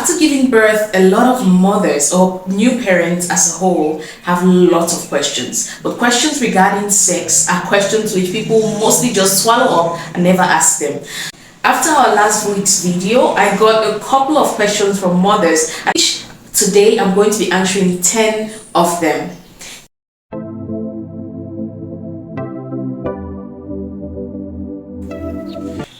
After giving birth, a lot of mothers or new parents as a whole have lots of questions. But questions regarding sex are questions which people mostly just swallow up and never ask them. After our last week's video, I got a couple of questions from mothers, and today I'm going to be answering 10 of them.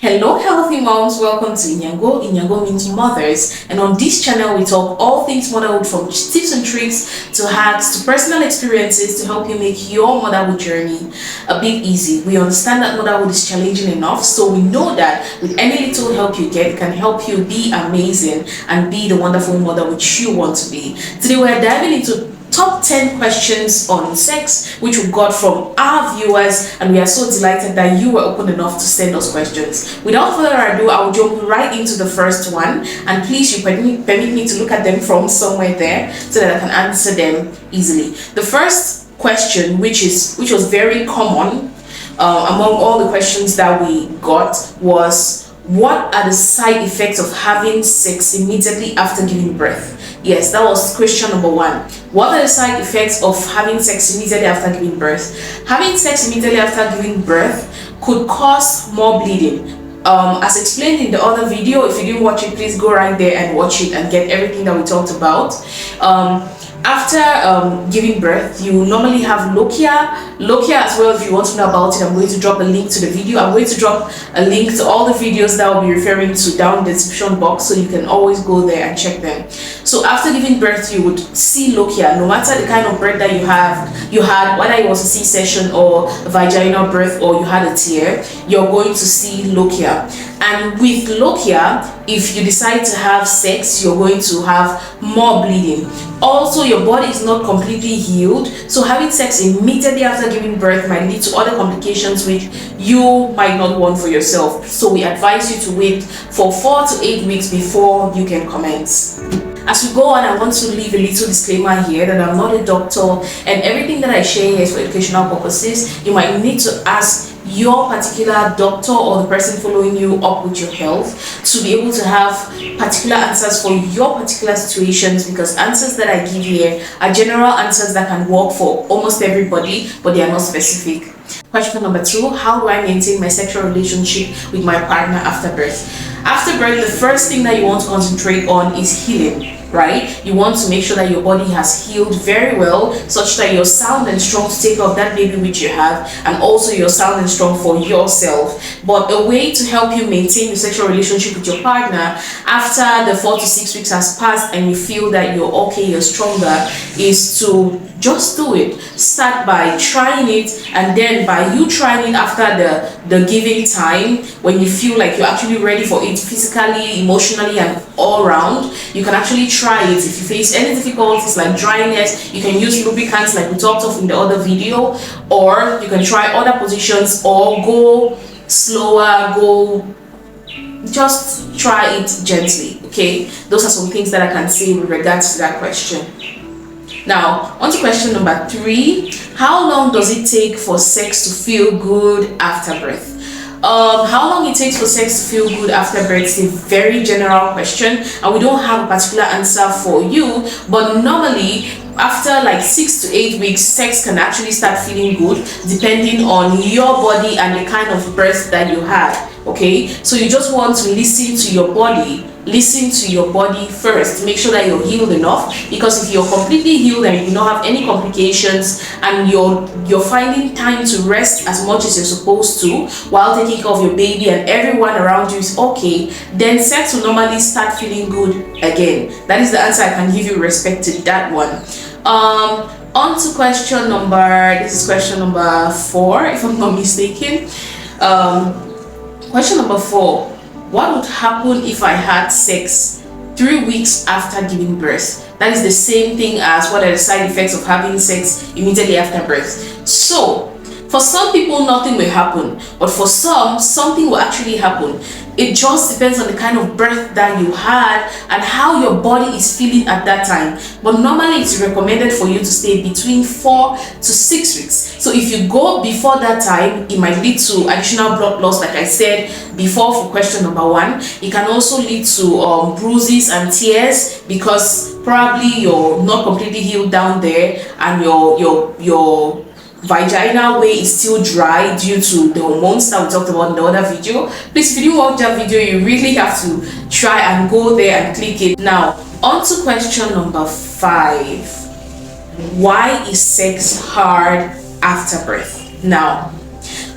Hello healthy moms, welcome to Inyango. Inyango means mothers, and on this channel we talk all things motherhood, from tips and tricks to hacks to personal experiences to help you make your motherhood journey a bit easy. We understand that motherhood is challenging enough, so we know that with any little help you get can help you be amazing and be the wonderful mother which you want to be. Today we're diving into top 10 questions on sex which we got from our viewers, and we are so delighted that you were open enough to send us questions. Without further ado, I'll jump right into the first one, and please you permit me to look at them from somewhere there so that I can answer them easily. The first question, which was very common among all the questions that we got, was what are the side effects of having sex immediately after giving birth? Yes, that was question number one. What are the side effects of having sex immediately after giving birth? Having sex immediately after giving birth could cause more bleeding. As explained in the other video, if you didn't watch it, please go right there and watch it and get everything that we talked about. After giving birth, you normally have lochia as well. If you want to know about it, I'm going to drop a link to the video. I'm going to drop a link to all the videos that I'll be referring to down in the description box, so you can always go there and check them. So after giving birth, you would see lochia. No matter the kind of birth that you had, whether it was a C-section or a vaginal birth or you had a tear, you're going to see lochia. And with lochia, if you decide to have sex, you're going to have more bleeding. Also, your body is not completely healed, so having sex immediately after giving birth might lead to other complications which you might not want for yourself. So we advise you to wait for 4 to 8 weeks before you can commence. As we go on, I want to leave a little disclaimer here that I'm not a doctor, and everything that I share here is for educational purposes. You might need to ask your particular doctor or the person following you up with your health to be able to have particular answers for your particular situations, because answers that I give here are general answers that can work for almost everybody, but they are not specific. Question number 2, how do I maintain my sexual relationship with my partner after birth? After birth, the first thing that you want to concentrate on is healing. Right? You want to make sure that your body has healed very well, such that you're sound and strong to take care of that baby which you have, and also you're sound and strong for yourself. But a way to help you maintain your sexual relationship with your partner after the 4 to 6 weeks has passed and you feel that you're okay, you're stronger, is to just do it. Start by trying it, and then by you trying it after the giving time, when you feel like you're actually ready for it physically, emotionally, and all around, you can actually try it. If you face any difficulties like dryness, you can use lubricants like we talked of in the other video, or you can try other positions or go slower, just try it gently. Okay, those are some things that I can say with regards to that question. Now, on to question number 3. How long does it take for sex to feel good after birth? How long it takes for sex to feel good after birth is a very general question, and we don't have a particular answer for you, but normally after like 6 to 8 weeks, sex can actually start feeling good depending on your body and the kind of birth that you had. Okay, so you just want to listen to your body first. Make sure that you're healed enough, because if you're completely healed and you don't have any complications and you're finding time to rest as much as you're supposed to while taking care of your baby and everyone around you is okay, then sex will normally start feeling good again. That is the answer I can give you with respect to that one. On to question number 4, if I'm not mistaken. Question number 4, what would happen if I had sex 3 weeks after giving birth? That is the same thing as what are the side effects of having sex immediately after birth. So for some people nothing will happen, but for some, something will actually happen. It just depends on the kind of birth that you had and how your body is feeling at that time. But normally it's recommended for you to stay between 4 to 6 weeks. So if you go before that time, it might lead to additional blood loss, like I said before for question number 1. It can also lead to bruises and tears, because probably you're not completely healed down there and your vaginal way is still dry due to the hormones that we talked about in the other video. Please, if you didn't watch that video, you really have to try and go there and click it. Now on to question number 5. Why is sex hard after birth? Now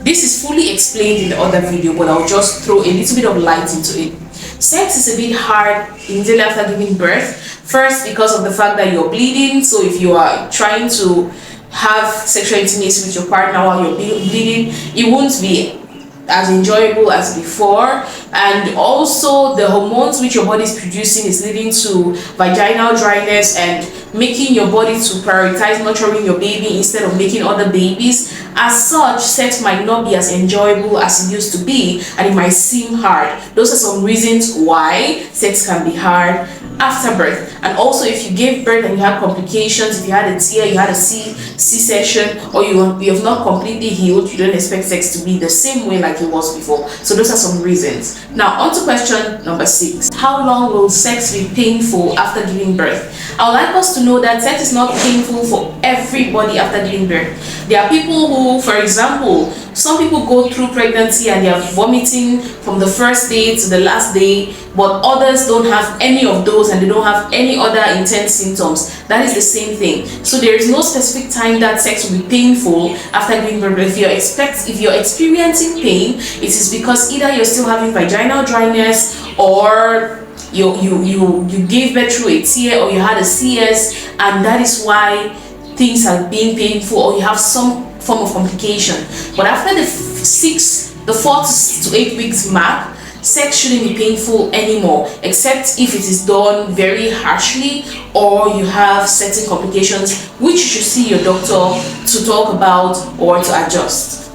this is fully explained in the other video, but I'll just throw a little bit of light into it. Sex is a bit hard immediately after giving birth. First, because of the fact that you're bleeding. So if you are trying to have sexual intimacy with your partner while you're bleeding, it won't be as enjoyable as before. And also the hormones which your body is producing is leading to vaginal dryness and making your body to prioritize nurturing your baby instead of making other babies. As such, sex might not be as enjoyable as it used to be, and it might seem hard. Those are some reasons why sex can be hard after birth. And also, if you gave birth and you had complications, if you had a tear, you had a C-section, or you have not completely healed, you don't expect sex to be the same way like it was before. So those are some reasons. Now on to question number 6. How long will sex be painful after giving birth? I would like us to know that sex is not painful for everybody after giving birth. There are people who, for example, some people go through pregnancy and they are vomiting from the first day to the last day, but others don't have any of those and they don't have any other intense symptoms. That is the same thing. So there is no specific time that sex will be painful after giving birth. If you're experiencing pain, it is because either you're still having vaginal dryness, or you gave birth through a tear, or you had a CS, and that is why things are being painful, or you have some form of complication. But after the 4 to 8 weeks mark, sex shouldn't be painful anymore, except if it is done very harshly or you have certain complications which you should see your doctor to talk about or to adjust.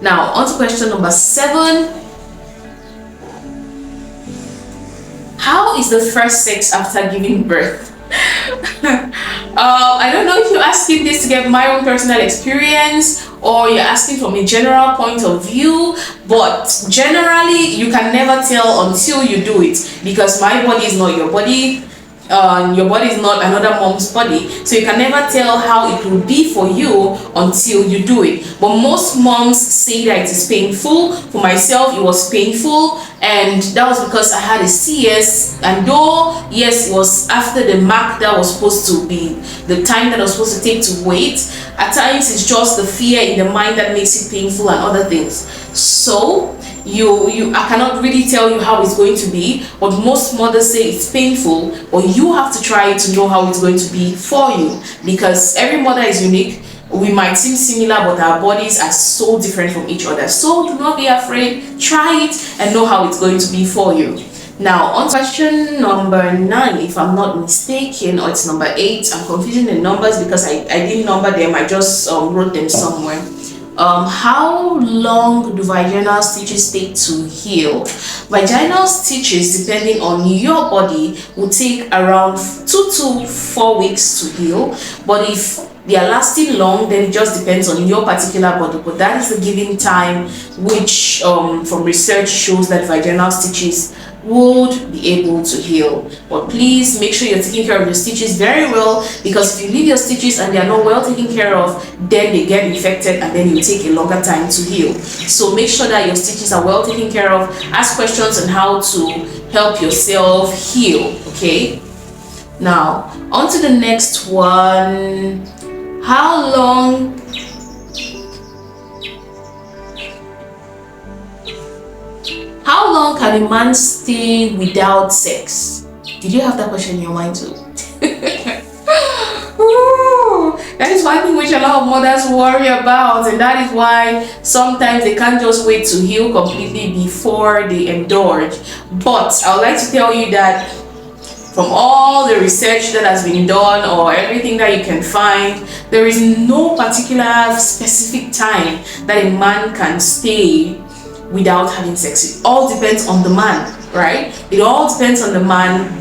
Now on to question number 7. How is the first sex after giving birth? I don't know if you're asking this to get my own personal experience or you're asking from a general point of view, but generally you can never tell until you do it, because my body is not your body. Your body is not another mom's body, so you can never tell how it will be for you until you do it. But most moms say that it is painful. For myself, it was painful, and that was because I had a CS, and though yes, it was after the mark that was supposed to be the time that I was supposed to take to wait, at times it's just the fear in the mind that makes it painful and other things. So I cannot really tell you how it's going to be, but most mothers say it's painful, but you have to try it to know how it's going to be for you, because every mother is unique. We might seem similar, but our bodies are so different from each other. So do not be afraid, try it and know how it's going to be for you. Now on question number 9, if I'm not mistaken, or it's number 8. I'm confusing the numbers because I didn't number them, I just wrote them somewhere. How long do vaginal stitches take to heal? Vaginal stitches, depending on your body, will take around 2 to 4 weeks to heal, but if they are lasting long, then it just depends on your particular body. But that is the given time which from research shows that vaginal stitches would be able to heal. But please make sure you're taking care of your stitches very well, because if you leave your stitches and they are not well taken care of, then they get infected and then you take a longer time to heal. So make sure that your stitches are well taken care of. Ask questions on how to help yourself heal. Okay, now on to the next one. How long can a man stay without sex? Did you have that question in your mind too? Ooh, that is one thing which a lot of mothers worry about, and that is why sometimes they can't just wait to heal completely before they indulge. But I would like to tell you that from all the research that has been done, or everything that you can find, there is no particular specific time that a man can stay without having sex. It all depends on the man, right? It all depends on the man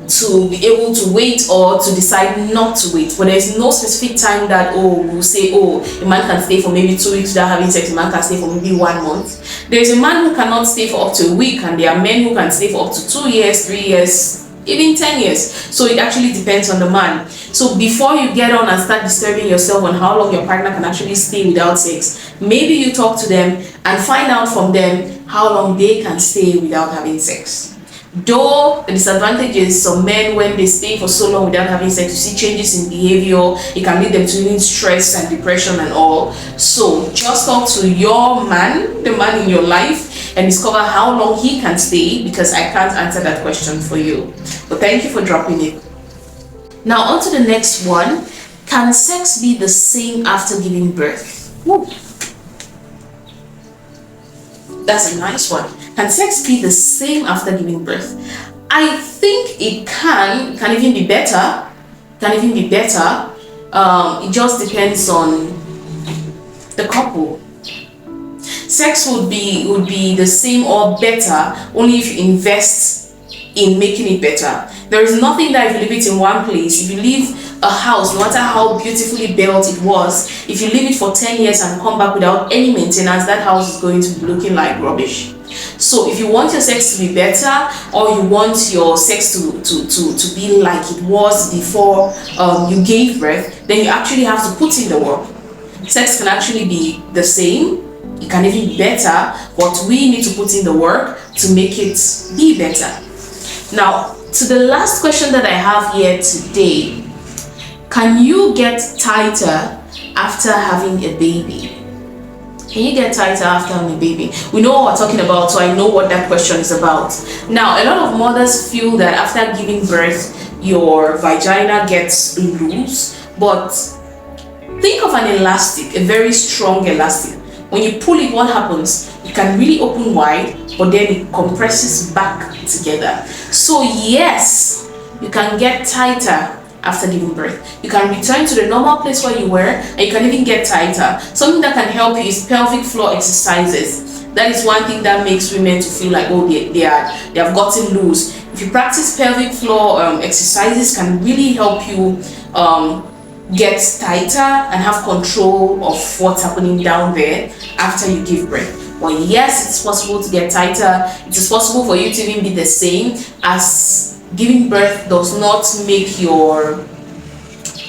to be able to wait or to decide not to wait. But there's no specific time that, oh, we'll say, oh, a man can stay for maybe 2 weeks without having sex, a man can stay for maybe 1 month. There's a man who cannot stay for up to a week, and there are men who can stay for up to 2 years, 3 years, even 10 years. So it actually depends on the man. So before you get on and start disturbing yourself on how long your partner can actually stay without sex, maybe you talk to them and find out from them how long they can stay without having sex. Though the disadvantage is some men, when they stay for so long without having sex, you see changes in behavior. It can lead them to even stress and depression and all. So just talk to your man, the man in your life, and discover how long he can stay, because I can't answer that question for you. But thank you for dropping it. Now on to the next one. Can sex be the same after giving birth? Woo. That's a nice one. Can sex be the same after giving birth? I think it can even be better. It just depends on the couple. Sex would be the same or better only if you invest in making it better. There is nothing that if you leave it in one place, if you leave a house, no matter how beautifully built it was, if you leave it for 10 years and come back without any maintenance, that house is going to be looking like rubbish. So if you want your sex to be better, or you want your sex to be like it was before you gave birth, then you actually have to put in the work. Sex can actually be the same, it can even be better, but we need to put in the work to make it be better. Now, to the last question that I have here today, can you get tighter after having a baby? Can you get tighter after having a baby? We know what we're talking about, so I know what that question is about. Now, a lot of mothers feel that after giving birth, your vagina gets loose, but think of an elastic, a very strong elastic. When you pull it, what happens? It can really open wide, but then it compresses back together. So yes, you can get tighter after giving birth. You can return to the normal place where you were, and you can even get tighter. Something that can help you is pelvic floor exercises. That is one thing that makes women to feel like, oh, they have gotten loose. If you practice pelvic floor exercises, can really help you get tighter and have control of what's happening down there after you give birth. Well, yes, it's possible to get tighter. It is possible for you to even be the same, as giving birth does not make your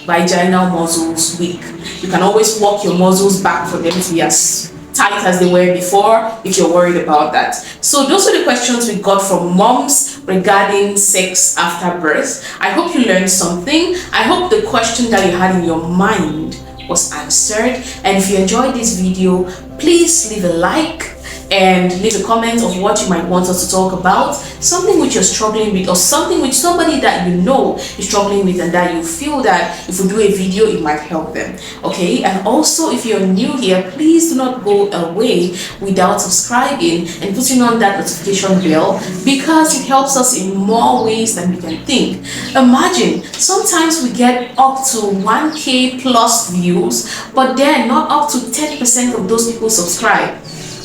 vaginal muscles weak. You can always walk your muscles back for them to be as tight as they were before, if you're worried about that. So those are the questions we got from moms regarding sex after birth. I hope you learned something. I hope the question that you had in your mind was answered. And if you enjoyed this video, please leave a like and leave a comment of what you might want us to talk about, something which you're struggling with, or something which somebody that you know is struggling with and that you feel that if we do a video it might help them. Okay, and also if you're new here, please do not go away without subscribing and putting on that notification bell, because it helps us in more ways than we can think. Imagine sometimes we get up to 1K plus views, but then not up to 10% of those people subscribe.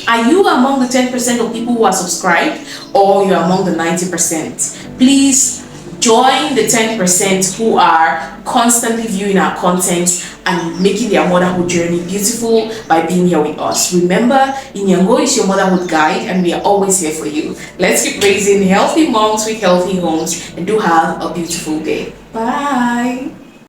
Are you among the 10% of people who are subscribed, or you're among the 90%? Please join the 10% who are constantly viewing our content and making their motherhood journey beautiful by being here with us. Remember, Inyango is your motherhood guide, and we are always here for you. Let's keep raising healthy moms with healthy homes, and do have a beautiful day. Bye.